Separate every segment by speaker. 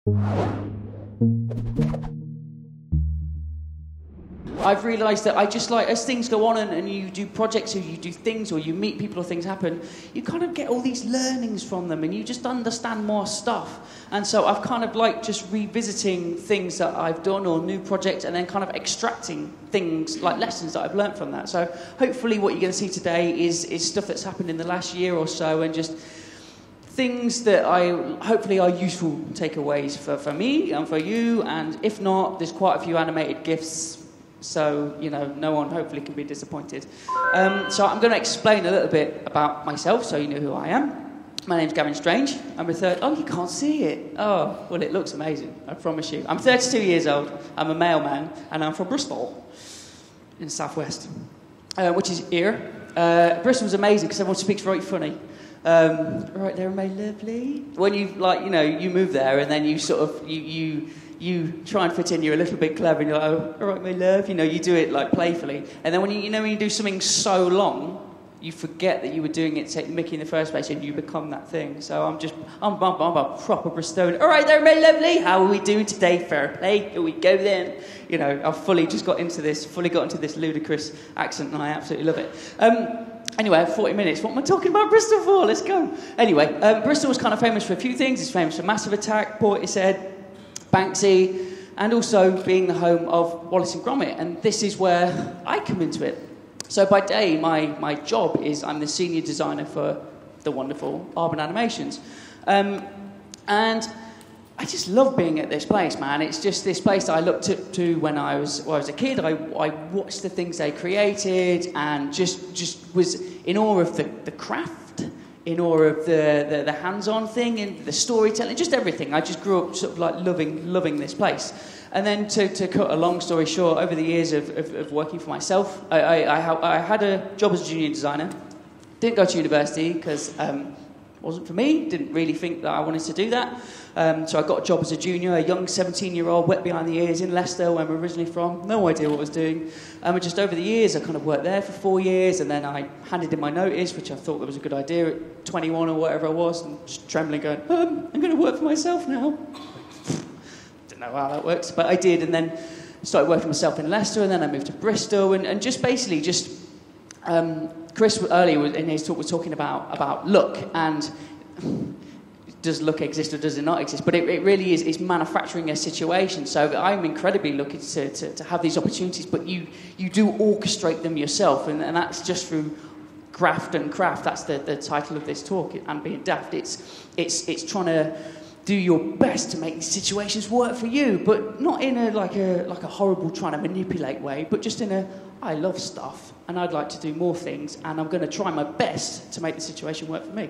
Speaker 1: I've realised that I just like, as things go on and you do projects or you do things or you meet people or things happen, you kind of get all these learnings from them and you just understand more stuff. And so I've kind of like just revisiting things that I've done or new projects and then kind of extracting things like lessons that I've learned from that. So hopefully what you're going to see today is stuff that's happened in the last year or so and just things that hopefully are useful takeaways for me and for you. And if not, there's quite a few animated GIFs. So, you know, no one hopefully can be disappointed. So I'm going to explain a little bit about myself so you know who I am. My name's Gavin Strange. I'm a Oh, you can't see it. Oh, well, it looks amazing, I promise you. I'm 32 years old. I'm a male man, and I'm from Bristol in the southwest, which is here. Bristol's amazing because everyone speaks very funny. Right there, my lovely. When you, like, you know, you move there and then you sort of, you try and fit in, you're a little bit clever and you're like, oh, all right, my love, you know, you do it like playfully. And then when when you do something so long, you forget that you were doing it to take the mickey in the first place and you become that thing. So I'm a proper Bristolian. All right there, my lovely, how are we doing today? Fair play, here we go then. You know, I've fully got into this ludicrous accent and I absolutely love it. Anyway, I have 40 minutes. What am I talking about Bristol for? Let's go. Anyway, Bristol was kind of famous for a few things. It's famous for Massive Attack, Portishead, Banksy, and also being the home of Wallace and Gromit. And this is where I come into it. So by day, my job is I'm the senior designer for the wonderful Aardman Animations. And I just love being at this place, man. It's just this place that I looked up to when I was a kid. I watched the things they created and just was in awe of the craft, in awe of the hands-on thing and the storytelling, just everything. I just grew up sort of like loving this place. And then to cut a long story short, over the years of working for myself, I had a job as a junior designer. Didn't go to university because it wasn't for me. Didn't really think that I wanted to do that. So I got a job as a junior, a young 17-year-old, wet behind the ears in Leicester, where I'm originally from. No idea what I was doing. And just over the years, I kind of worked there for 4 years, and then I handed in my notice, which I thought was a good idea at 21 or whatever I was, and just trembling going, I'm going to work for myself now. Didn't know how that works, but I did, and then started working myself in Leicester, and then I moved to Bristol, and just basically just... Chris earlier in his talk was talking about luck, and does luck exist or does it not exist? But it really is, it's manufacturing a situation. So I'm incredibly lucky to have these opportunities, but you do orchestrate them yourself, and that's just through Graft and Craft. That's the title of this talk, and being daft. It's trying to do your best to make these situations work for you, but not in a horrible trying to manipulate way, but just in a I love stuff and I'd like to do more things, and I'm going to try my best to make the situation work for me.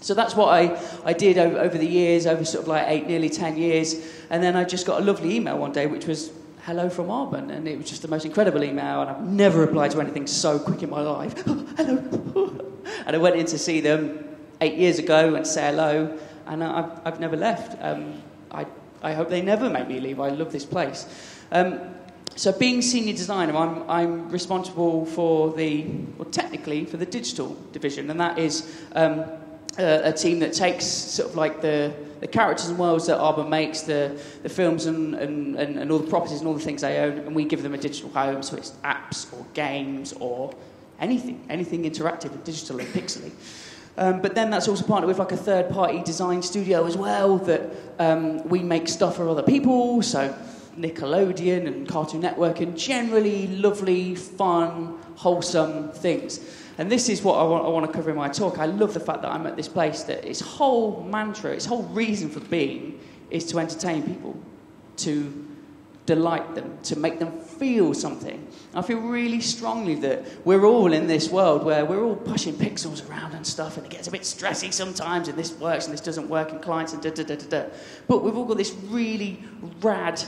Speaker 1: So that's what I did over the years, over sort of like nearly 10 years. And then I just got a lovely email one day, which was, hello from Aardman. And it was just the most incredible email. And I've never replied to anything so quick in my life. Oh, hello. And I went in to see them 8 years ago and say hello. And I've never left. I hope they never make me leave. I love this place. So being senior designer, I'm responsible for technically for the digital division. And that is... a team that takes sort of like the characters and worlds that Aardman makes, the films and all the properties and all the things they own, and we give them a digital home, so it's apps or games or anything interactive and digital and pixely. But then that's also partnered with like a third-party design studio as well that we make stuff for other people, so Nickelodeon and Cartoon Network, and generally lovely, fun, wholesome things. And this is what I want to cover in my talk. I love the fact that I'm at this place that its whole mantra, its whole reason for being is to entertain people, to delight them, to make them feel something. I feel really strongly that we're all in this world where we're all pushing pixels around and stuff, and it gets a bit stressy sometimes, and this works and this doesn't work, and clients and da-da-da-da-da. But we've all got this really rad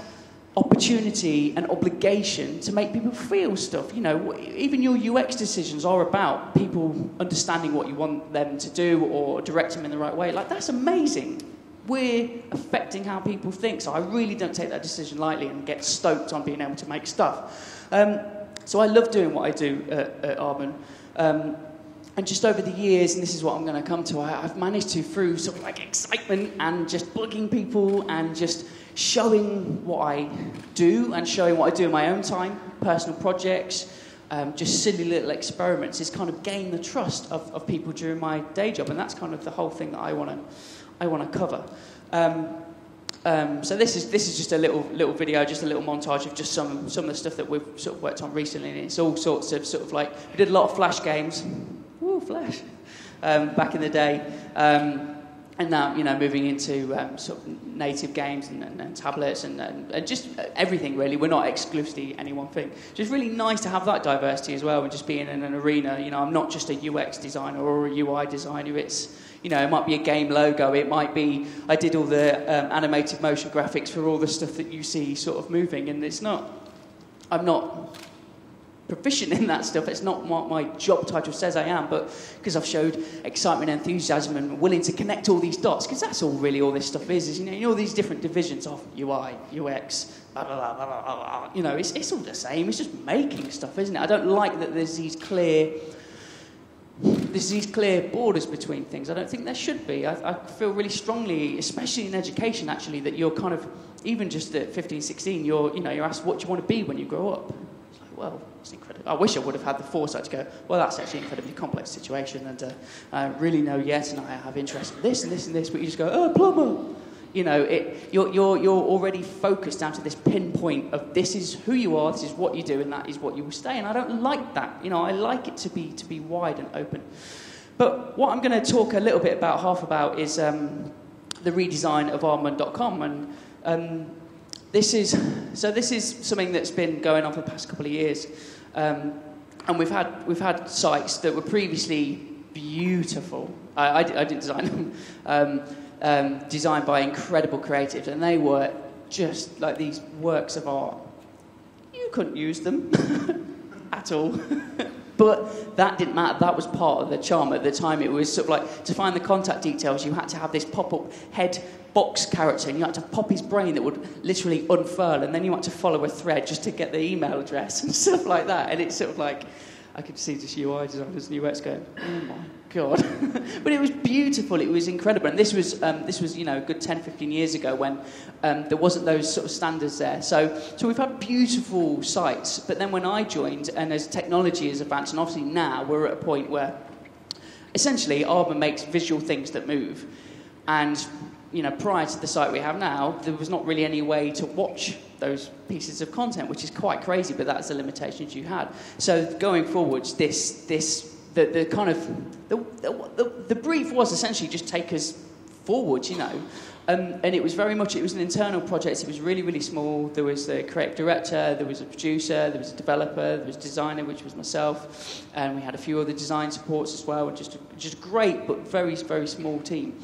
Speaker 1: opportunity and obligation to make people feel stuff. You know, even your UX decisions are about people understanding what you want them to do or direct them in the right way. Like, that's amazing. We're affecting how people think, so I really don't take that decision lightly and get stoked on being able to make stuff. So I love doing what I do at Aardman. And just over the years, and this is what I'm going to come to, I've managed to, through sort of like excitement and just bugging people and just showing what I do and showing what I do in my own time, personal projects, just silly little experiments, is kind of gain the trust of people during my day job. And that's kind of the whole thing that I want to cover. So this is just a little video, just a little montage of just some of the stuff that we've sort of worked on recently. And it's all sorts of sort of like, we did a lot of Flash games. Woo, Flash. Back in the day. And now, you know, moving into sort of native games and tablets and just everything, really. We're not exclusively any one thing. Just really nice to have that diversity as well, and just being in an arena. You know, I'm not just a UX designer or a UI designer. It's, you know, it might be a game logo. It might be, I did all the animated motion graphics for all the stuff that you see sort of moving, and it's not, I'm not proficient in that stuff. It's not what my job title says I am, but because I've showed excitement, enthusiasm, and willing to connect all these dots, because that's all really all this stuff is, you know all these different divisions of UI, UX, blah, blah, blah, blah, blah, blah. You know, it's all the same. It's just making stuff, isn't it? I don't like that there's these clear borders between things. I don't think there should be. I feel really strongly, especially in education, actually, that you're kind of, even just at 15, 16, you're asked what do you want to be when you grow up. It's like, well, it's incredible. I wish I would have had the foresight to go, well, that's actually an incredibly complex situation, and I don't really know yet, and I have interest in this and this and this, but you just go, oh, plumber. You know, you're already focused down to this pinpoint of this is who you are, this is what you do, and that is what you will stay. And I don't like that. You know, I like it to be wide and open. But what I'm going to talk a little bit about, half about, is the redesign of Aardman.com. And this is something that's been going on for the past couple of years. And we've had sites that were previously beautiful. I didn't design them. Designed by incredible creatives, and they were just like these works of art. You couldn't use them at all. But that didn't matter. That was part of the charm at the time. It was sort of like, to find the contact details, you had to have this pop-up head box character, and you had to pop his brain that would literally unfurl, and then you had to follow a thread just to get the email address and stuff like that. And it's sort of like, I could see just UI designers and UX going, oh my God. But it was beautiful, it was incredible. And this was you know, a good 10, 15 years ago when there wasn't those sort of standards there. So we've had beautiful sites, but then when I joined, and as technology has advanced, and obviously now we're at a point where essentially Aardman makes visual things that move. And, you know, prior to the site we have now, there was not really any way to watch those pieces of content, which is quite crazy, but that's the limitations you had. So going forwards, the brief was essentially just take us forward, you know. And it was very much, it was an internal project. It was really, really small. There was the creative director, there was a producer, there was a developer, there was a designer, which was myself, and we had a few other design supports as well, and just great, but very, very small team.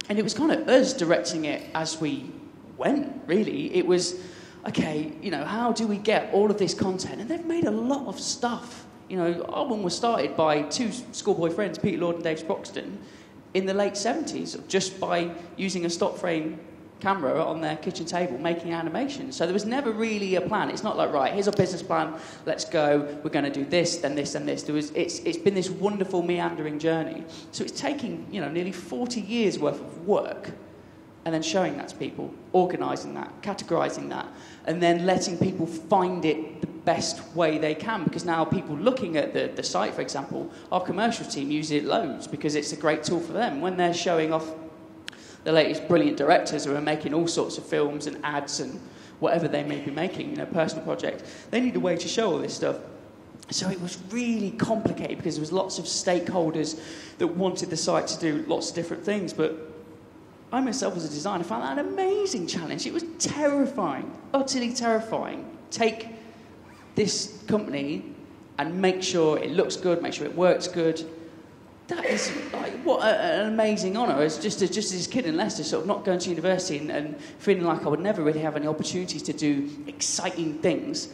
Speaker 1: And it was kind of us directing it as we went, really. It was, okay, you know, how do we get all of this content? And they've made a lot of stuff. You know, Aardman was started by two schoolboy friends, Peter Lord and Dave Sproxton, in the late 70s, just by using a stock frame camera on their kitchen table, making animations. So there was never really a plan. It's not like, right, here's our business plan, let's go, we're going to do this, then this, and this. It's been this wonderful meandering journey. So it's taking, you know, nearly 40 years worth of work, and then showing that to people, organising that, categorising that, and then letting people find it the best way they can. Because now people looking at the site, for example, our commercial team use it loads because it's a great tool for them. When they're showing off the latest brilliant directors who are making all sorts of films and ads and whatever they may be making, you know, personal projects, they need a way to show all this stuff. So it was really complicated because there was lots of stakeholders that wanted the site to do lots of different things, but I myself as a designer found that an amazing challenge. It was terrifying, utterly terrifying. Take this company and make sure it looks good, make sure it works good. That is, like, what an amazing honour. As just as a kid in Leicester, sort of not going to university and feeling like I would never really have any opportunities to do exciting things.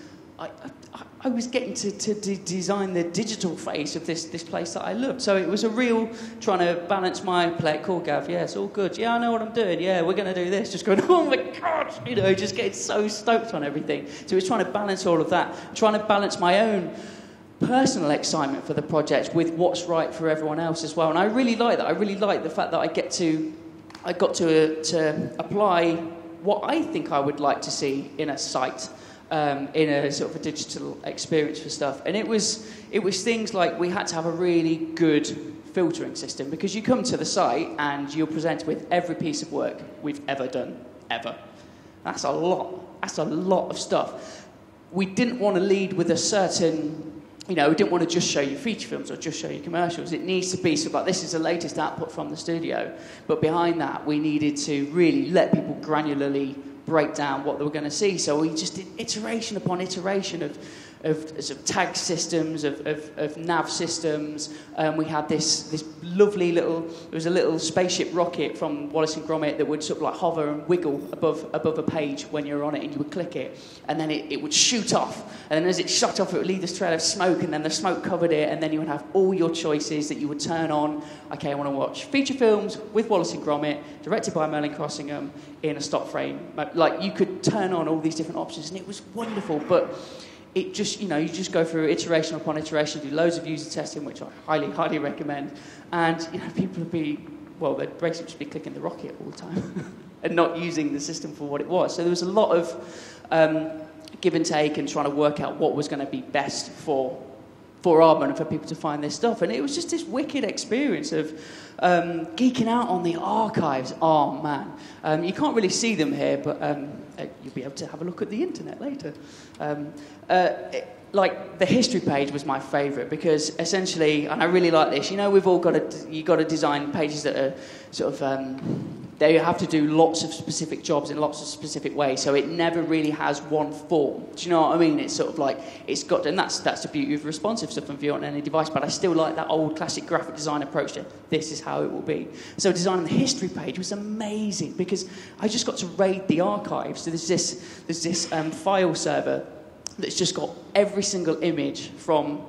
Speaker 1: I was getting to design the digital face of this place that I loved. So it was a real trying to balance my play. Cool, Gav, yeah, it's all good. Yeah, I know what I'm doing. Yeah, we're going to do this. Just going, oh my God, you know, just getting so stoked on everything. So it was trying to balance all of that, trying to balance my own personal excitement for the project with what's right for everyone else as well. And I really like that. I really like the fact that I got to apply what I think I would like to see in a site, in a sort of a digital experience for stuff. And it was things like we had to have a really good filtering system, because you come to the site and you're presented with every piece of work we've ever done, ever. That's a lot. That's a lot of stuff. We didn't want to lead with a certain... we didn't want to just show you feature films or just show you commercials. It needs to be sort of like, this is the latest output from the studio. But behind that, we needed to really let people granularly break down what they were going to see. So we just did iteration upon iteration of sort of tag systems, of nav systems. We had this lovely little... There was a little spaceship rocket from Wallace and Gromit that would sort of like hover and wiggle above a page when you were on it, and you would click it, and then it would shoot off. And then as it shot off, it would leave this trail of smoke, and then the smoke covered it, and then you would have all your choices that you would turn on. Okay, I want to watch feature films with Wallace and Gromit, directed by Merlin Crossingham, in a stop frame. Like, you could turn on all these different options, and it was wonderful. But it just, you just go through iteration upon iteration, do loads of user testing, which I highly, highly recommend. And, people would be, they'd basically just be clicking the rocket all the time and not using the system for what it was. So there was a lot of give and take and trying to work out what was going to be best for Aardman and for people to find this stuff. And it was just this wicked experience of geeking out on the archives. Oh, man. You can't really see them here, but you'll be able to have a look at the internet later. The history page was my favourite, because essentially, and I really like this, we've all got to design pages that are sort of... they have to do lots of specific jobs in lots of specific ways, so it never really has one form. Do you know what I mean? It's sort of like, it's got, and that's the beauty of responsive stuff and view on any device, but I still like that old classic graphic design approach to this is how it will be. So designing the history page was amazing, because I just got to raid the archives. So there's this file server that's just got every single image from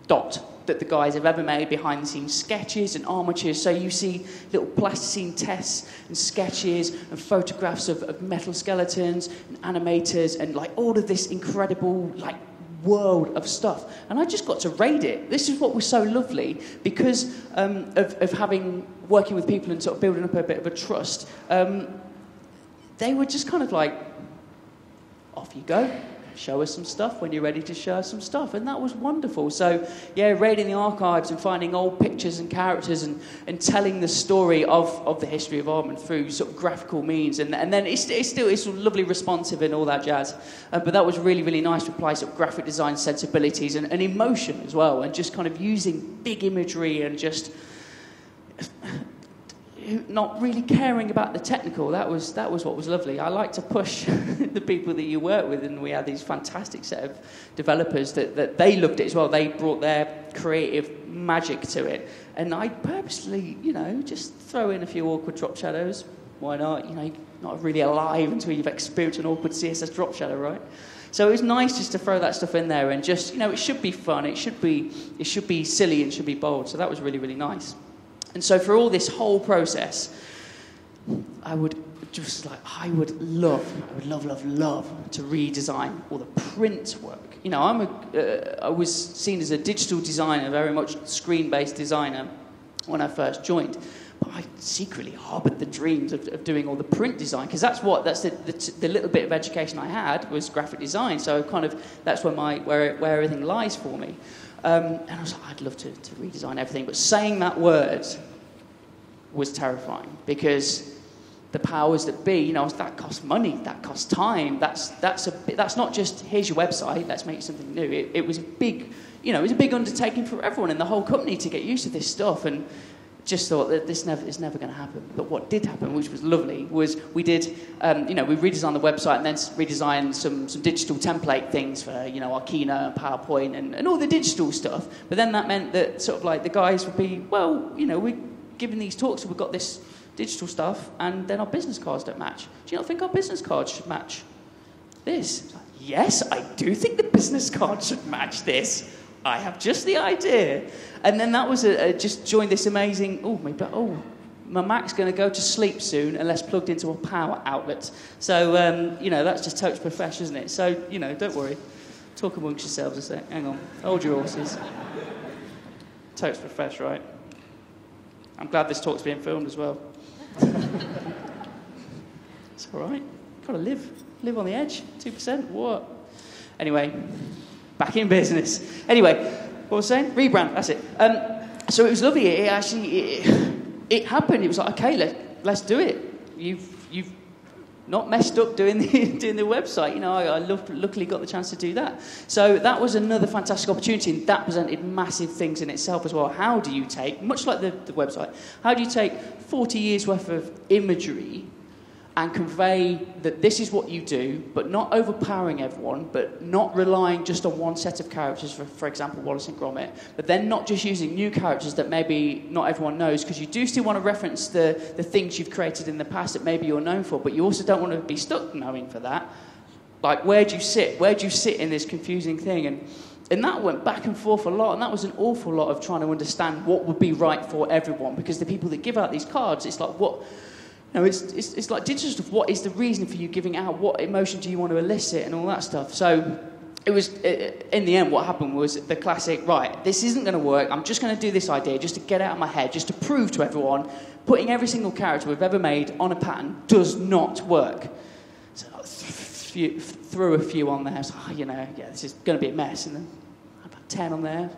Speaker 1: Dot that the guys have ever made, behind the scenes sketches and armatures. So you see little plasticine tests and sketches and photographs of metal skeletons and animators and like all of this incredible world of stuff. And I just got to raid it. This is what was so lovely, because of working with people and sort of building up a bit of a trust. They were just kind of like, off you go. Show us some stuff when you're ready to show us some stuff. And that was wonderful. So, yeah, raiding the archives and finding old pictures and characters and telling the story of the history of Aardman through sort of graphical means. And then it's lovely responsive and all that jazz. But that was really, really nice to apply sort of graphic design sensibilities and emotion as well. And just kind of using big imagery and just... not really caring about the technical. That was what was lovely. I like to push the people that you work with, and we had these fantastic set of developers that they loved it as well. They brought their creative magic to it, and I purposely, just throw in a few awkward drop shadows. Why not? You're not really alive until you've experienced an awkward CSS drop shadow, right? So it was nice just to throw that stuff in there, and just it should be fun. It should be silly and should be bold. So that was really, really nice. And so for all this whole process, I would love to redesign all the print work. I was seen as a digital designer, very much screen-based designer when I first joined. But I secretly harboured the dreams of doing all the print design, because that's the little bit of education I had was graphic design. So that's where everything lies for me. And I was like, I'd love to redesign everything. But saying that word was terrifying, because the powers that be, that costs money, that costs time. That's not just, here's your website, let's make something new. It was a big, it was a big undertaking for everyone in the whole company to get used to this stuff. And just thought that this is never going to happen. But what did happen, which was lovely, was we did, we redesigned the website and then redesigned some digital template things for, our Keynote, PowerPoint, and all the digital stuff. But then that meant that sort of like the guys would be, we're giving these talks, so we've got this digital stuff, and then our business cards don't match. Do you not think our business cards should match this? Like, yes, I do think the business card should match this. I have just the idea. And then that was just joined this amazing, my Mac's going to go to sleep soon unless plugged into a power outlet. So, that's just totes profesh, isn't it? So, don't worry. Talk amongst yourselves a sec. Hang on. Hold your horses. Totes profesh, right? I'm glad this talk's being filmed as well. It's all right. Got to live on the edge. 2%. What? Anyway, back in business. Anyway, what was I saying? Rebrand. That's it. So it was lovely. It actually it happened. It was like, okay, let's do it. You've not messed up doing the website. You know, I luckily got the chance to do that. So that was another fantastic opportunity, and that presented massive things in itself as well. How do you take, much like the website, how do you take 40 years worth of imagery and convey that this is what you do, but not overpowering everyone, but not relying just on one set of characters, for example, Wallace and Gromit, but then not just using new characters that maybe not everyone knows, because you do still want to reference the things you've created in the past that maybe you're known for, but you also don't want to be stuck knowing for that. Like, where do you sit? Where do you sit in this confusing thing? And that went back and forth a lot, and that was an awful lot of trying to understand what would be right for everyone, because the people that give out these cards, it's like, what... No, it's like digital stuff. What is the reason for you giving out? What emotion do you want to elicit and all that stuff? So it was, in the end, what happened was the classic, right, this isn't going to work. I'm just going to do this idea just to get it out of my head, just to prove to everyone putting every single character we've ever made on a pattern does not work. So I threw a few on there. I was like, this is going to be a mess. And then I put 10 on there.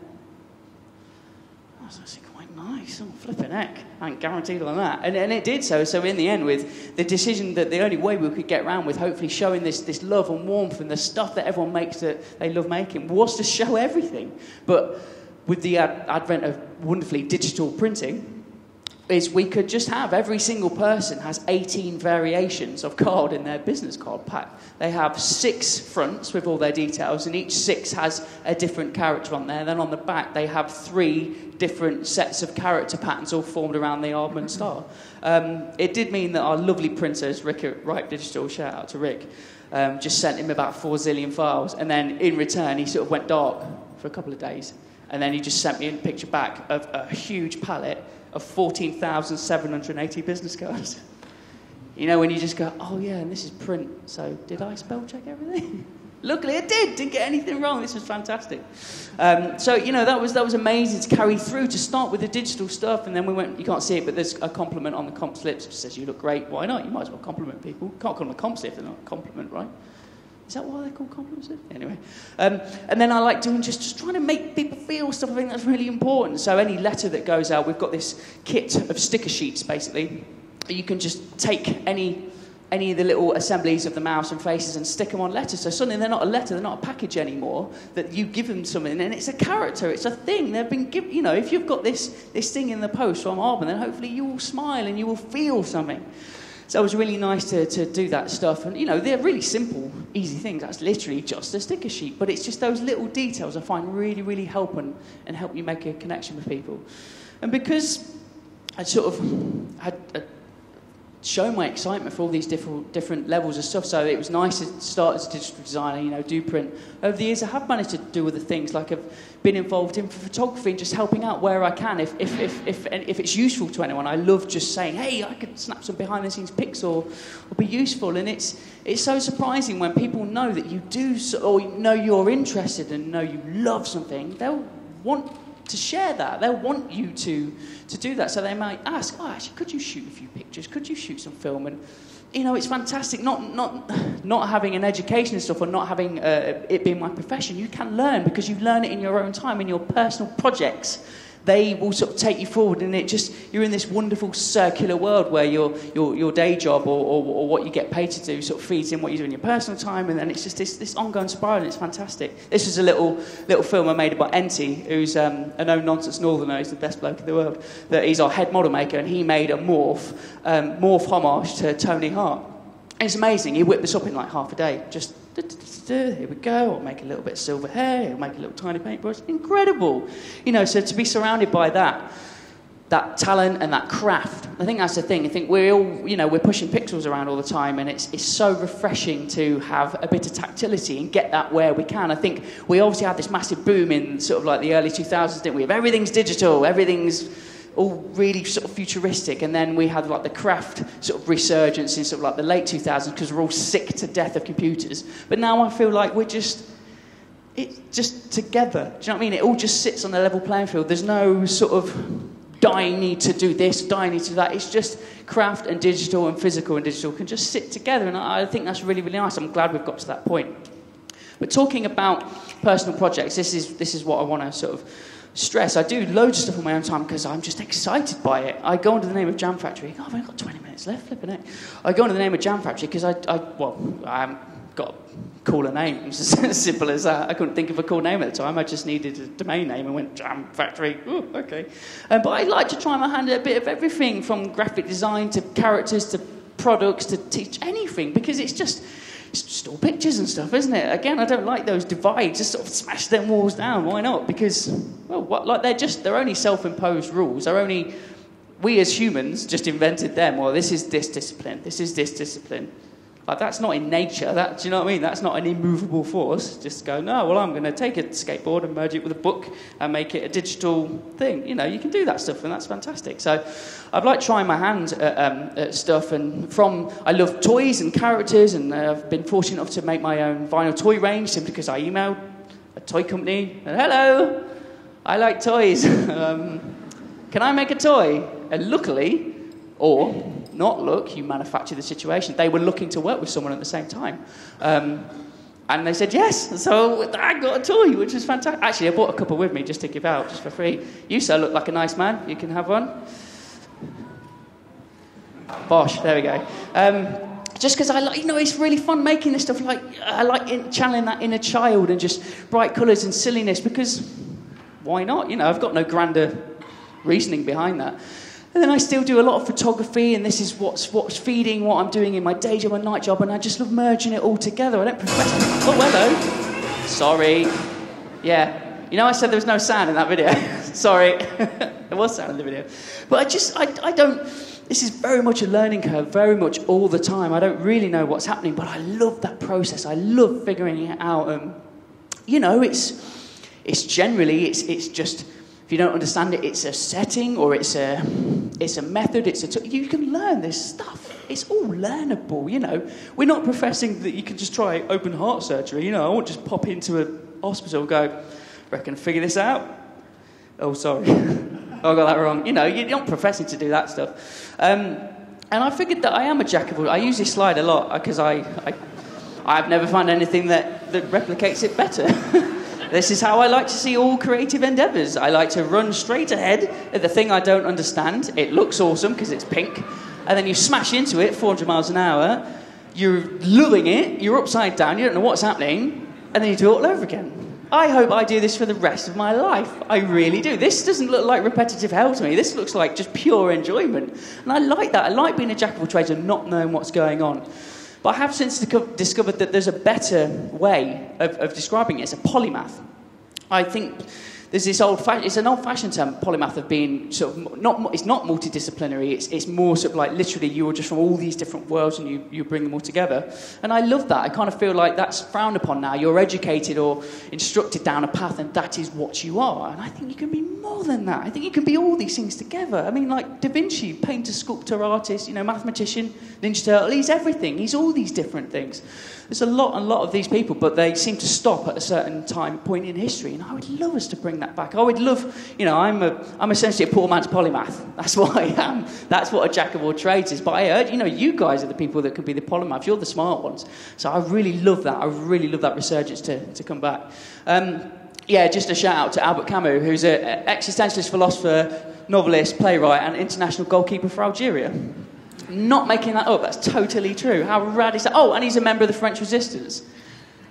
Speaker 1: I was like, nice, flipping heck. I ain't guaranteed on that. And it did so. So in the end, with the decision that the only way we could get around with hopefully showing this love and warmth and the stuff that everyone makes that they love making was to show everything. But with the advent of wonderfully digital printing, is we could just have every single person has 18 variations of card in their business card pack. They have 6 fronts with all their details, and each 6 has a different character on there. Then on the back, they have 3 different sets of character patterns all formed around the Aardman star. It did mean that our lovely printers, Rick at Ripe Digital, shout out to Rick, just sent him about 4 zillion files, and then in return, he sort of went dark for a couple of days. And then he just sent me a picture back of a huge palette of 14,780 business cards. You know, when you just go, oh yeah, and this is print, so did I spell check everything? Luckily I didn't get anything wrong. This was fantastic. So, that was amazing to carry through, to start with the digital stuff, and then we went, you can't see it, but there's a compliment on the comp slips which says, you look great. Why not? You might as well compliment people. Can't call them a comp slip if they're not a compliment, right? Is that why they're called compliments? Anyway. And then I like doing just trying to make people feel stuff. I think that's really important. So any letter that goes out, we've got this kit of sticker sheets, basically. You can just take any of the little assemblies of the mouse and faces and stick them on letters. So suddenly they're not a letter, they're not a package anymore, that you give them something, and it's a character, it's a thing. They've been given, if you've got this thing in the post from Aardman, then hopefully you will smile and you will feel something. So it was really nice to do that stuff. And, they're really simple, easy things. That's literally just a sticker sheet. But it's just those little details I find really, really help and help you make a connection with people. And because I sort of had shown my excitement for all these different levels of stuff, so it was nice to start as a digital designer, do print. Over the years, I have managed to do other things, like I've been involved in photography and just helping out where I can. If it's useful to anyone, I love just saying, hey, I could snap some behind-the-scenes pics or be useful. And it's so surprising when people know that you do, or know you're interested and know you love something, they'll want to share that. They'll want you to do that. So they might ask, oh, actually, could you shoot a few pictures? Could you shoot some film? And, it's fantastic. Not having an education and stuff, or not having it being my profession. You can learn because you learn it in your own time, in your personal projects. They will sort of take you forward, and you're in this wonderful circular world where your day job or what you get paid to do sort of feeds in what you do in your personal time, and then it's just this ongoing spiral, and it's fantastic. This is a little film I made about Enty, who's a no-nonsense northerner. He's the best bloke in the world. He's our head model maker, and he made a morph homage to Tony Hart. And it's amazing. He whipped this up in like half a day. Just, here we go. I'll make a little bit of silver hair. I'll make a little tiny paintbrush. Incredible. So to be surrounded by that talent and that craft, I think that's the thing. I think we're all, we're pushing pixels around all the time, and it's so refreshing to have a bit of tactility and get that where we can. I think we obviously had this massive boom in sort of like the early 2000s, didn't we? Of everything's digital, everything's all really sort of futuristic, and then we had like the craft sort of resurgence in sort of like the late 2000s because we're all sick to death of computers. But now I feel like we're just it's just together. Do you know what I mean? It all just sits on a level playing field. There's no sort of dying need to do this, dying need to do that. It's just craft and digital and physical and digital can just sit together, and I think that's really, really nice. I'm glad we've got to that point. But talking about personal projects, this is what I want to sort of stress. I do loads of stuff on my own time because I'm just excited by it. I go under the name of Jam Factory. Oh, I've only got 20 minutes left, flipping it. I go under the name of Jam Factory because I haven't got cooler name. It's as simple as that. I couldn't think of a cool name at the time. I just needed a domain name and went Jam Factory. Ooh, okay. But I like to try my hand at a bit of everything, from graphic design to characters to products to teach anything, because it's just all pictures and stuff, isn't it? Again, I don't like those divides. Just sort of smash them walls down. Why not? Because, well, they're only self-imposed rules. We as humans just invented them. Well, this is this discipline. This is this discipline. Like, that's not in nature. Do you know what I mean? That's not an immovable force. Just go, no, well, I'm going to take a skateboard and merge it with a book and make it a digital thing. You know, you can do that stuff, and that's fantastic. So I've liked trying my hand at stuff. And I love toys and characters, and I've been fortunate enough to make my own vinyl toy range simply because I emailed a toy company. And, hello, I like toys. Can I make a toy? And luckily, or not luck, you manufacture the situation. They were looking to work with someone at the same time. And they said yes. So I got a toy, which was fantastic. Actually, I brought a couple with me just to give out, just for free. You, sir, look like a nice man. You can have one. Bosh, there we go. Just because I like, it's really fun making this stuff. I like channeling that inner child and just bright colours and silliness, because why not? I've got no grander reasoning behind that. And then I still do a lot of photography, and this is what's feeding what I'm doing in my day job and night job, and I just love merging it all together. I don't profess... Oh, hello. Sorry. Yeah. I said there was no sound in that video. Sorry. There was sound in the video. But I don't... This is very much a learning curve, very much all the time. I don't really know what's happening, but I love that process. I love figuring it out. It's generally just... If you don't understand it, it's a setting, or it's a method. You can learn this stuff. It's all learnable. We're not professing that you can just try open heart surgery. I won't just pop into a hospital and go, reckon figure this out. Oh, sorry, I got that wrong. You're not professing to do that stuff. And I figured that I am a jack of all. I use this slide a lot because I've never found anything that replicates it better. This is how I like to see all creative endeavours. I like to run straight ahead at the thing I don't understand. It looks awesome because it's pink. And then you smash into it 400 miles an hour. You're loving it. You're upside down. You don't know what's happening. And then you do it all over again. I hope I do this for the rest of my life. I really do. This doesn't look like repetitive hell to me. This looks like just pure enjoyment. And I like that. I like being a jack of all trades and not knowing what's going on. But I have since discovered that there's a better way of describing it. It's a polymath. I think there's this it's an old-fashioned term, polymath, of being sort of it's not multidisciplinary. It's more sort of like literally you are just from all these different worlds and you bring them all together. And I love that. I kind of feel like that's frowned upon now. You're educated or instructed down a path, and that is what you are. And I think you can be more than that. I think you can be all these things together. I mean, like Da Vinci, painter, sculptor, artist, mathematician, Ninja Turtle. He's everything. He's all these different things. There's a lot of these people, but they seem to stop at a certain point in history, and I would love us to bring that back. I would love, I'm essentially a poor man's polymath. That's what I am. That's what a jack of all trades is. But I heard, you guys are the people that could be the polymaths. You're the smart ones. So I really love that. I really love that resurgence to come back. Just a shout out to Albert Camus, who's an existentialist philosopher, novelist, playwright, and international goalkeeper for Algeria. Not making that up, that's totally true. How rad is that? Oh, and he's a member of the French Resistance.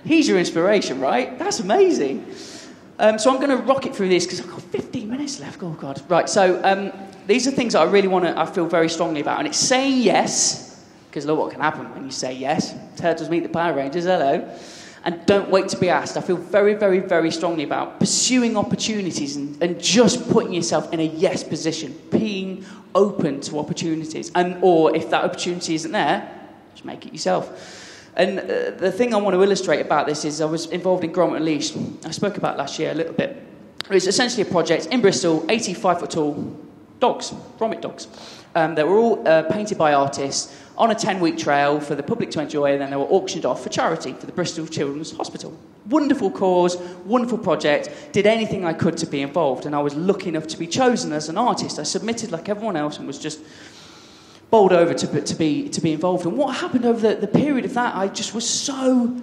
Speaker 1: He's your inspiration, right? That's amazing. So I'm going to rocket through this because I've got 15 minutes left. Oh, God. Right, so these are things that I feel very strongly about. And it's saying yes, because look what can happen when you say yes. Turtles meet the Power Rangers, hello. And don't wait to be asked. I feel very, very, very strongly about pursuing opportunities and just putting yourself in a yes position, being open to opportunities. Or if that opportunity isn't there, just make it yourself. And the thing I want to illustrate about this is I was involved in Gromit Unleashed. I spoke about last year a little bit. It's essentially a project in Bristol, 85 foot tall, dogs, Gromit dogs. They were all painted by artists on a 10-week trail for the public to enjoy, and then they were auctioned off for charity for the Bristol Children's Hospital. Wonderful cause, wonderful project, did anything I could to be involved, and I was lucky enough to be chosen as an artist. I submitted like everyone else and was just bowled over to be involved. And what happened over the period of that, I just was so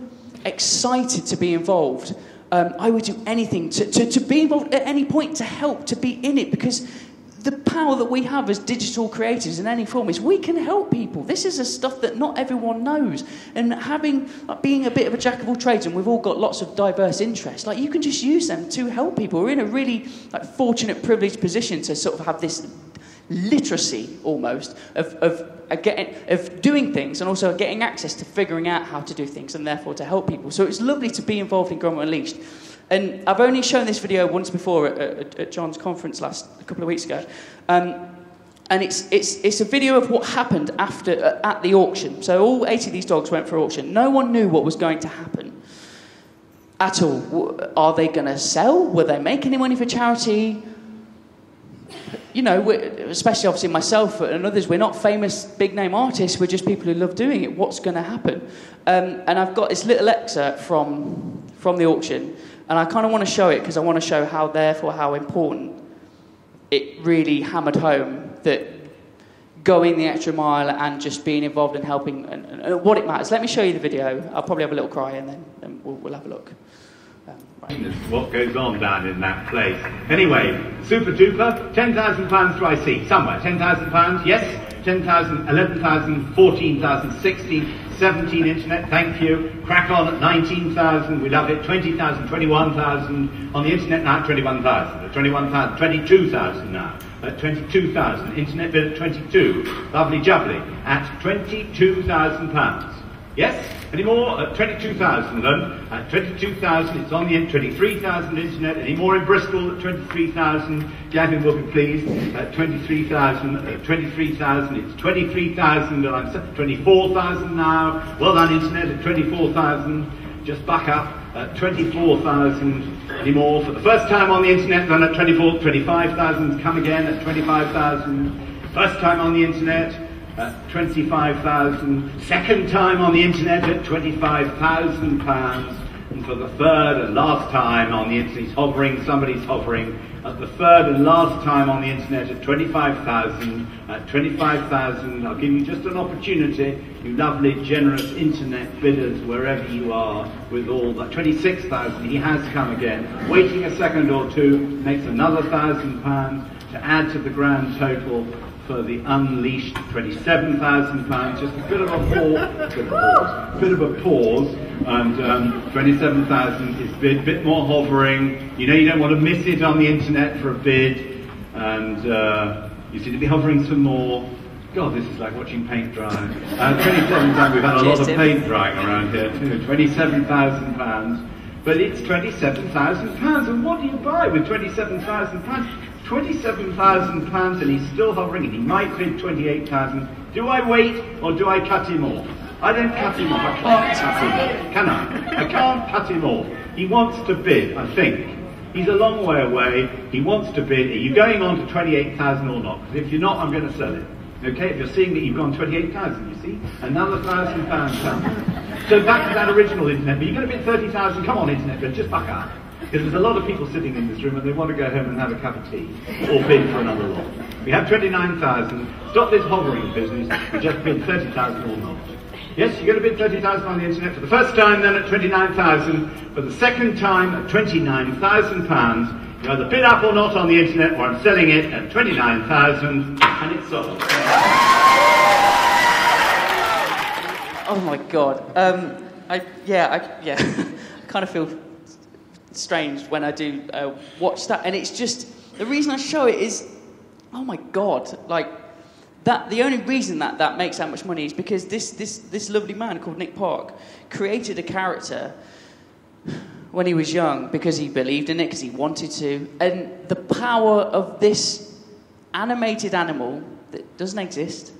Speaker 1: excited to be involved. I would do anything to be involved at any point, to help, to be in it, because the power that we have as digital creators in any form is we can help people. This is a stuff that not everyone knows. And being a bit of a jack of all trades, and we've all got lots of diverse interests, like you can just use them to help people. We're in a really fortunate, privileged position to sort of have this literacy almost of doing things, and also getting access to figuring out how to do things, and therefore to help people. So it's lovely to be involved in Gromit Unleashed. And I've only shown this video once before at John's conference a couple of weeks ago, and it's a video of what happened at the auction. So all 80 of these dogs went for auction. No one knew what was going to happen at all. Are they going to sell? Will they make any money for charity? You know, especially obviously myself and others, we're not famous big-name artists, we're just people who love doing it. What's going to happen? And I've got this little excerpt from the auction, and I kind of want to show it because I want to show how important it really hammered home that going the extra mile and just being involved in helping and what it matters. Let me show you the video. I'll probably have a little cry and then we'll have a look.
Speaker 2: Right. What goes on down in that place. Anyway, super duper, £10,000 do I see? Somewhere. £10,000, yes? 10,000, 11,000, 14,000, 16, 17 internet, thank you. Crack on at 19,000, we love it. 20,000, 21,000. On the internet now at 21,000. At 21,000, 22,000 now. At 22,000. Internet bid at 22. Lovely jubbly. At £22,000. Yes? Any more? At 22,000 then. At 22,000, it's on the 23,000 internet. Any more in Bristol at 23,000? Gavin will be pleased. At 23,000, at 23,000, it's 23,000, and I'm 24,000 now. Well done, internet, at 24,000. Just back up at 24,000. Any more for the first time on the internet? Then at 25,000. Come again at 25,000. First time on the internet. At 25,000, second time on the internet at £25,000, and for the third and last time on the internet, somebody's hovering, at the third and last time on the internet at 25,000, at 25,000, I'll give you just an opportunity, you lovely, generous internet bidders, wherever you are, with all that, 26,000, he has come again, waiting a second or two, makes another £1,000 to add to the grand total, for the Unleashed, £27,000, just a bit of a pause, and 27,000 is bid, bit more hovering. You know you don't want to miss it on the internet for a bid, and you seem to be hovering some more. God, this is like watching paint dry. 27,000, we've had a lot of paint drying around here too. £27,000, but it's £27,000, and what do you buy with £27,000? £27,000, and he's still hovering, and he might bid 28,000. Do I wait, or do I cut him off? I don't cut him off. I can't cut him off. Can I? I can't cut him off. He wants to bid, I think. He's a long way away. He wants to bid. Are you going on to 28,000 or not? Because if you're not, I'm going to sell it. Okay? If you're seeing that you've gone 28,000, you see? Another £1,000 comes. So back to that original internet. But you're going to bid 30,000. Come on, internet, but just back up. Because there's a lot of people sitting in this room and they want to go home and have a cup of tea or bid for another lot. We have 29,000. Stop this hovering business. We just bid 30,000 or not. Yes, you're going to bid 30,000 on the internet for the first time, then at 29,000. For the second time at £29,000. You either bid up or not on the internet, or I'm selling it at 29,000, and it's sold.
Speaker 1: Oh my God. I kind of feel strange when I do watch that, and it's just the reason I show it is, oh my God, like that. The only reason that makes that much money is because this lovely man called Nick Park created a character when he was young because he believed in it, because he wanted to, and the power of this animated animal that doesn't exist,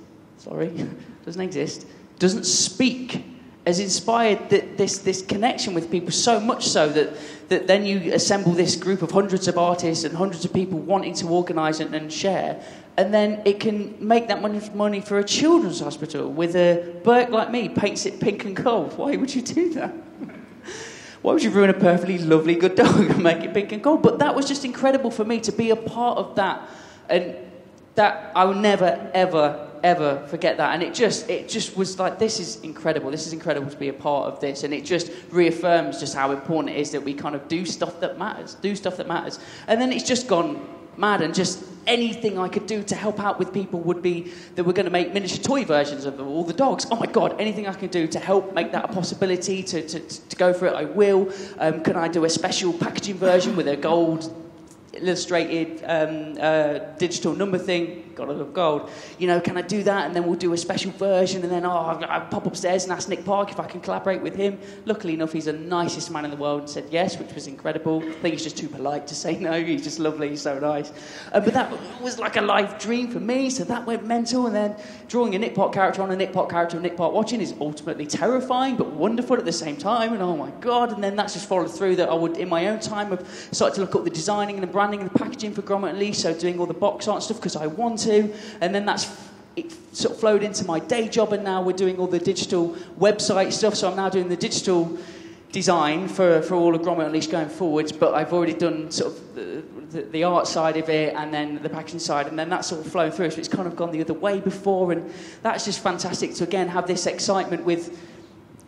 Speaker 1: doesn't speak, has inspired this connection with people so much so that then you assemble this group of hundreds of artists and hundreds of people wanting to organise and share. and then it can make that money for a children's hospital with a Bloq like me paints it pink and gold. Why would you do that? Why would you ruin a perfectly lovely, good dog and make it pink and gold? But that was just incredible for me to be a part of that, and that I will never, ever forget that. And it just was like, this is incredible. This is incredible to be a part of this. And it just reaffirms just how important it is that we kind of do stuff that matters. And then it's just gone mad, and just anything I could do to help out with people would be that we're going to make miniature toy versions of all the dogs. Oh my God, anything I can do to help make that a possibility, to go for it, I will. Can I do a special packaging version with a gold illustrated digital number thing? Gotta love gold. You know, can I do that? And then we'll do a special version, and then I'll pop upstairs and ask Nick Park if I can collaborate with him. Luckily enough, he's the nicest man in the world and said yes, which was incredible. I think he's just too polite to say no. He's just lovely, he's so nice. But that was like a life dream for me, so that went mental. And then drawing a Nick Park character on a Nick Park character of Nick Park watching is ultimately terrifying but wonderful at the same time, and oh my God. And then that's just followed through that I would, in my own time, have started to look up the designing and the branding and the packaging for Gromit Unleashed, so doing all the box art stuff because I want to. And then it sort of flowed into my day job, and now we're doing all the digital website stuff. So I'm now doing the digital design for all of Gromit Unleashed going forwards, but I've already done sort of the art side of it, and then the packaging side, and then that's all flown through. So it's kind of gone the other way before, and that's just fantastic to again have this excitement with,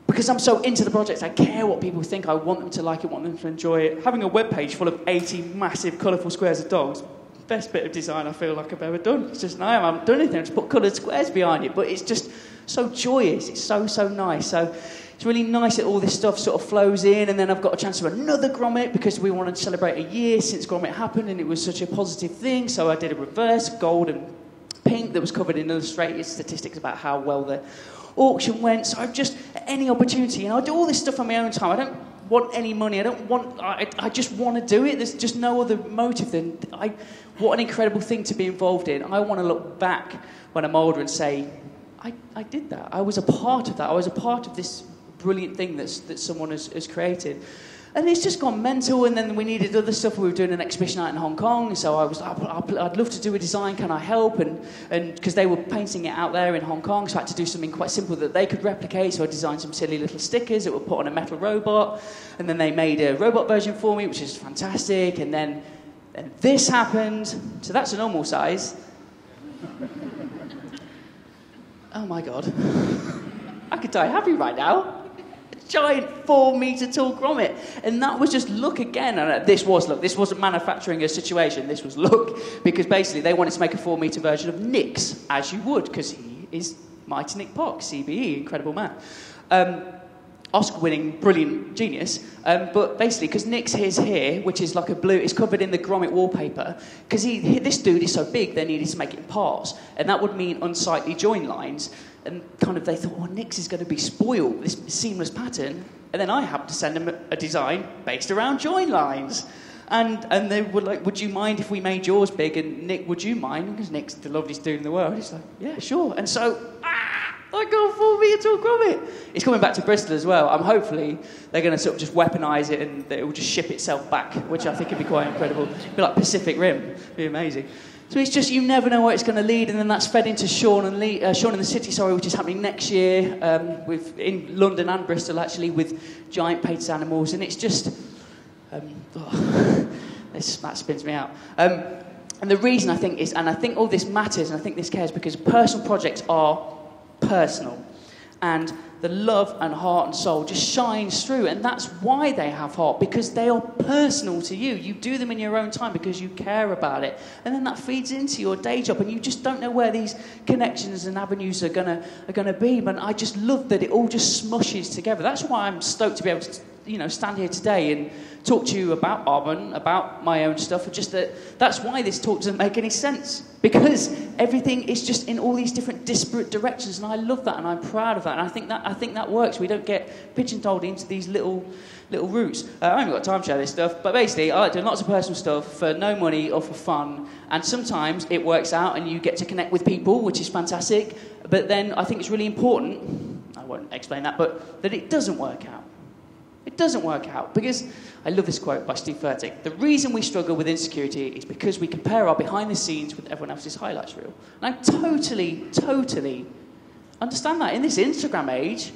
Speaker 1: because I'm so into the project, I care what people think, I want them to like it, want them to enjoy it. Having a web page full of 80 massive colourful squares of dogs, best bit of design I feel like I've ever done. It's just, I haven't done anything, I just put coloured squares behind it, but it's just so joyous, it's so nice. So it's really nice that all this stuff sort of flows in, and then I've got a chance for another Gromit because we wanted to celebrate a year since Gromit happened, and it was such a positive thing, so I did a reverse gold and pink that was covered in illustrated statistics about how well the auction went. So I've just, any opportunity, and I do all this stuff on my own time. I don't want any money. I just want to do it. There's just no other motive than what an incredible thing to be involved in. I want to look back when I'm older and say, I did that. I was a part of that. I was a part of this brilliant thing that someone has created. And it's just gone mental, and then we needed other stuff. We were doing an exhibition out in Hong Kong, so I was, I'd love to do a design, can I help? And because they were painting it out there in Hong Kong, so I had to do something quite simple that they could replicate, so I designed some silly little stickers that were put on a metal robot, and then they made a robot version for me, which is fantastic, and then this happened, so that's a normal size. Oh my God. I could die happy right now. Giant 4-metre tall Gromit, and that was just luck again. And this wasn't manufacturing a situation, this was luck, because basically they wanted to make a 4-metre version of Nick's, as you would, because he is Mighty Nick Park, CBE, incredible man, Oscar-winning, brilliant genius. But basically, because Nick's his here, which is like a blue, it's covered in the Gromit wallpaper, because this dude is so big, they needed to make it in parts, and that would mean unsightly join lines. And kind of they thought, well, Nick's is going to be spoiled, this seamless pattern. And then I happened to send him a design based around join lines. And they were like, would you mind if we made yours big? And Nick, would you mind? Because Nick's the loveliest dude in the world. He's like, yeah, sure. And so, I got a 4-metre tall Gromit. It's coming back to Bristol as well. Hopefully they're going to sort of just weaponise it, and it will just ship itself back, which I think would be quite incredible. It'd be like Pacific Rim. It'd be amazing. So it's just, you never know where it's going to lead, and then that's fed into Shaun in the City, which is happening next year, in London and Bristol, actually, with giant painted animals, and it's just, that spins me out. And the reason I think is, and I think all this matters, and I think this cares, because personal projects are personal, and the love and heart and soul just shines through, and that's why they have heart, because they are personal to you. You do them in your own time because you care about it, and then that feeds into your day job, and you just don't know where these connections and avenues are gonna be. But I just love that it all just smushes together. That's why I'm stoked to be able to, stand here today and talk to you about Aardman, about my own stuff. Just that's why this talk doesn't make any sense, because everything is just in all these different disparate directions, and I love that, and I'm proud of that, and I think that works. We don't get pigeonholed into these little routes. I haven't got time to share this stuff, but basically I like doing lots of personal stuff for no money or for fun, and sometimes it works out and you get to connect with people, which is fantastic, but then I think it's really important, I won't explain that, but that it doesn't work out. It doesn't work out because, I love this quote by Steve Furtick, the reason we struggle with insecurity is because we compare our behind the scenes with everyone else's highlights reel. And I totally understand that. In this Instagram age,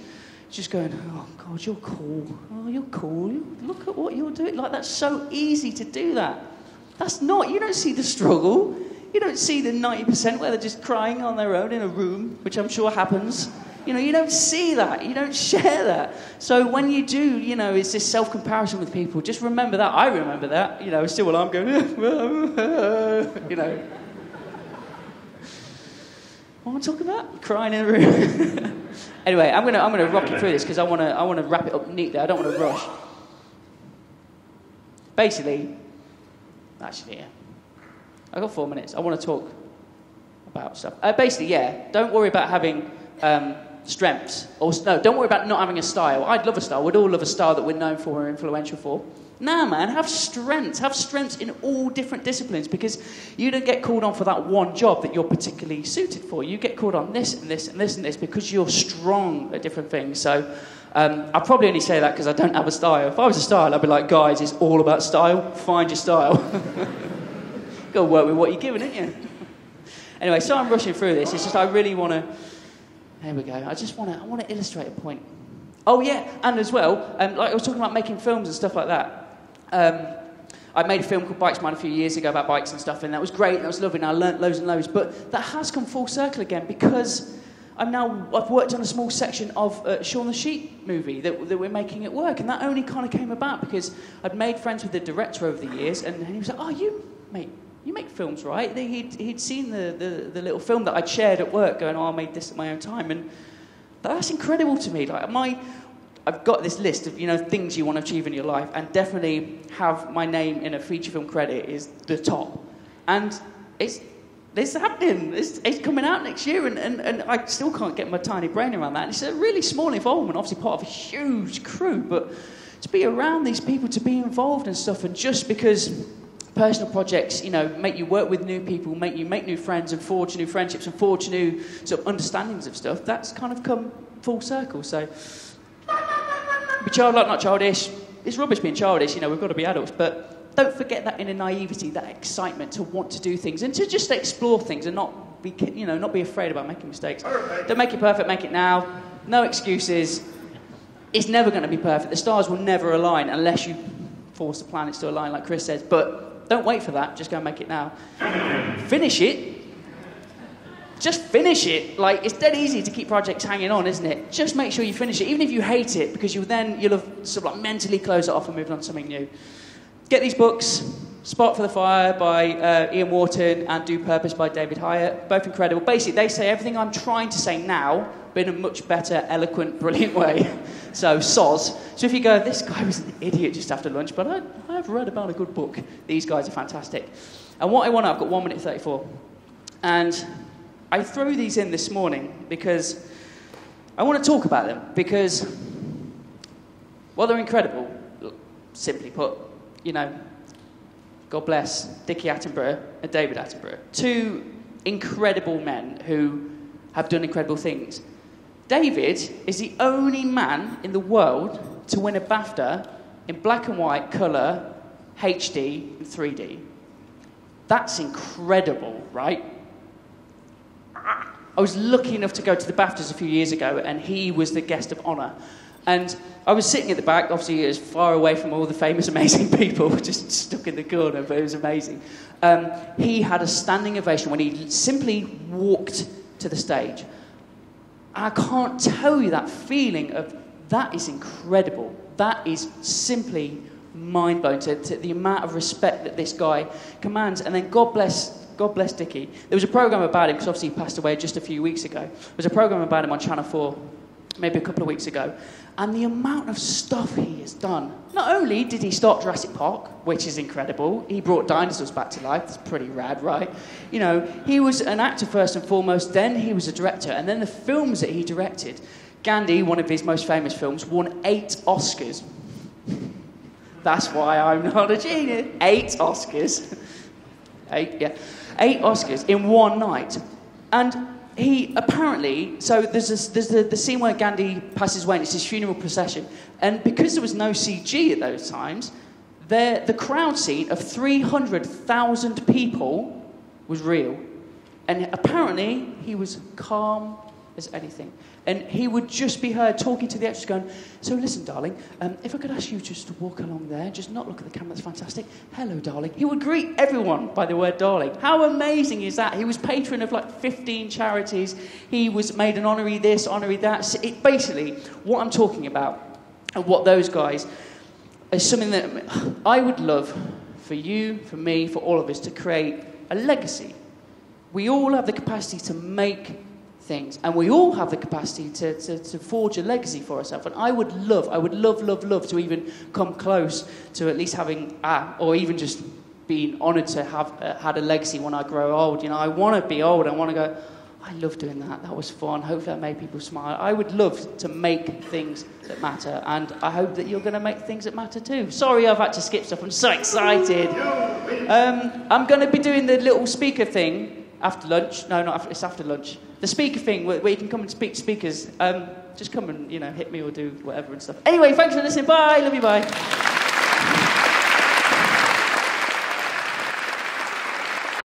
Speaker 1: just going, oh God, you're cool. Oh, you're cool. Look at what you're doing. Like, that's so easy to do that. That's not, you don't see the struggle. You don't see the 90% where they're just crying on their own in a room, which I'm sure happens. You don't see that. You don't share that. So when you do, it's this self-comparison with people. Just remember that. I remember that. Still while I'm going, What am I talking about? Crying in a room. Anyway, I'm gonna rock you through this because I wanna wrap it up neatly. I don't want to rush. Basically, actually, yeah. I've got 4 minutes. I want to talk about stuff. Don't worry about having strengths. Don't worry about not having a style. I'd love a style. We'd all love a style that we're known for or influential for. Nah, man, have strengths. Have strengths in all different disciplines because you don't get called on for that one job that you're particularly suited for. You get called on this and this and this and this because you're strong at different things. So I probably only say that because I don't have a style. If I was a style, I'd be like, guys, it's all about style. Find your style. Got to work with what you're given, ain't you? Anyway, so I'm rushing through this. It's just I really want to... There we go. I want to illustrate a point. Oh, yeah, and as well, like I was talking about making films and stuff like that. I made a film called Bikes Mine a few years ago about bikes and stuff, and that was great, and that was lovely, and I learnt loads and loads. But that has come full circle again because I've worked on a small section of Shaun the Sheep movie that we're making at work, and that only kind of came about because I'd made friends with the director over the years, and he was like, "Oh, you make films, right?" He'd seen the little film that I'd shared at work, going, "Oh, I made this at my own time," and that's incredible to me. Like I've got this list of things you want to achieve in your life, and definitely have my name in a feature film credit is the top, and it's happening. It's coming out next year, and I still can't get my tiny brain around that. And it's a really small involvement, obviously part of a huge crew, but to be around these people, to be involved and stuff, and just because personal projects, make you work with new people, make you make new friends and forge new friendships and forge new sort of understandings of stuff, that's kind of come full circle. So, be childlike, not childish. It's rubbish being childish, we've got to be adults, but don't forget that inner naivety, that excitement to want to do things and to just explore things and not be afraid about making mistakes. Don't make it perfect, make it now. No excuses. It's never going to be perfect. The stars will never align unless you force the planets to align, like Chris says, but don't wait for that, just go and make it now. Finish it. Just finish it. Like, it's dead easy to keep projects hanging on, isn't it? Just make sure you finish it, even if you hate it, because you'll have sort of like mentally closed it off and moved on to something new. Get these books, Spark for the Fire by Ian Wharton and Do Purpose by David Hyatt, both incredible. Basically, they say everything I'm trying to say now, but in a much better, eloquent, brilliant way. So, soz. So if you go, this guy was an idiot just after lunch, but I have read about a good book. These guys are fantastic. And what I want, I've got 1 minute 34. And I threw these in this morning because I want to talk about them. Because, well, they're incredible, simply put. God bless Dickie Attenborough and David Attenborough. Two incredible men who have done incredible things. David is the only man in the world to win a BAFTA in black and white, colour, HD, and 3D. That's incredible, right? I was lucky enough to go to the BAFTAs a few years ago, and he was the guest of honour. And I was sitting at the back, obviously as far away from all the famous, amazing people, just stuck in the corner, but it was amazing. He had a standing ovation when he simply walked to the stage. And I can't tell you that feeling of, that is incredible. That is simply mind-blowing to the amount of respect that this guy commands. And then God bless Dickie. There was a programme about him, because obviously he passed away just a few weeks ago. There was a programme about him on Channel 4, maybe a couple of weeks ago. And the amount of stuff he has done. Not only did he start Jurassic Park, which is incredible, he brought dinosaurs back to life. That's pretty rad, right? He was an actor first and foremost, then he was a director, and then the films that he directed. Gandhi, one of his most famous films, won 8 Oscars. That's why I'm not a genius. 8 Oscars. 8 Oscars in one night. And he apparently, so there's the scene where Gandhi passes away and it's his funeral procession, and because there was no CG at those times, the crowd scene of 300,000 people was real. And apparently he was calm as anything. And he would just be heard talking to the extras going, so listen, darling, if I could ask you just to walk along there, just not look at the camera, that's fantastic. Hello, darling. He would greet everyone by the word darling. How amazing is that? He was patron of like 15 charities. He was made an honorary this, honorary that. So basically, what I'm talking about and what those guys is something that I would love for you, for me, for all of us to create a legacy. We all have the capacity to make things, and we all have the capacity to forge a legacy for ourselves. And I would love to even come close to at least having, or even just being honoured to have had a legacy when I grow old. You know, I want to be old. I want to go, I love doing that. That was fun. Hopefully I made people smile. I would love to make things that matter, and I hope that you're going to make things that matter too. Sorry I've had to skip stuff. I'm so excited. I'm going to be doing the little speaker thing after lunch. No, not after. It's after lunch. The speaker thing where you can come and speak to speakers. Just come and hit me or do whatever and stuff. Anyway, thanks for listening. Bye. Love you. Bye.